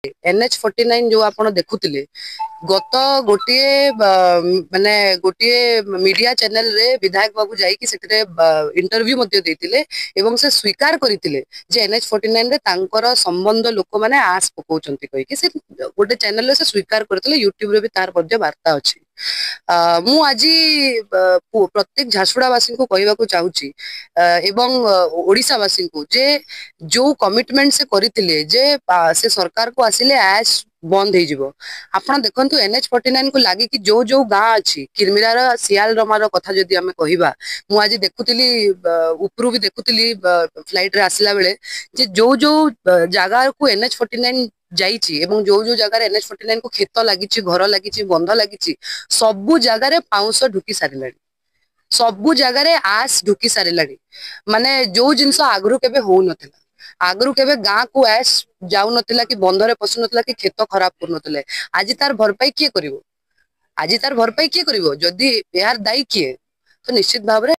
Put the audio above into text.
NH49 जो आपण देखुतिले गत गोटे माने गोटे मीडिया चैनल रे विधायक बाबू जाई कि सेटरे इंटरव्यू मध्ये देतिले एवं से स्वीकार करितिले जे NH49 रे तांकर संबंध लोक माने आस पकोचंती कहि कि से गोटे चैनल रे से स्वीकार करतिले यूट्यूब रे भी तार मध्ये वार्ता अछि मु आजी प्रत्येक झारसुड़ावासी को कहवाक चाहूची एवं ओडिशावासी को जे जो कमिटमेंट से करथिले जे से सरकार को आसिले ऐश बंद हो जिवो आपण देखंतु NH49 को लागी कि जो जो गां अछि किरमिरार सियाल रमार कथा जदी हमें कहिबा मु आज देखुतिली उपरु भी देखुतिली फ्लाइट रे आसिला बेले जे जो जो जागा को NH49 जाईची एवं जो जो जगह NH49 को खेत लागिची घर लागिची बंध लागिची सबु जगह रे पाउंस ढुकी सारिलानी सबु जगह रे आस ढुकी सारिलानी माने जो जिंस आगरु केबे हो नथिला आगरु केबे गां को आस जाउ नथिला कि बंधरे पसु नथिला कि खेत खराब कर नथिले आज तार भरपाई किए करिवो आज तार भरपाई किए करिवो जदी यार दायी किए तो निश्चित भाव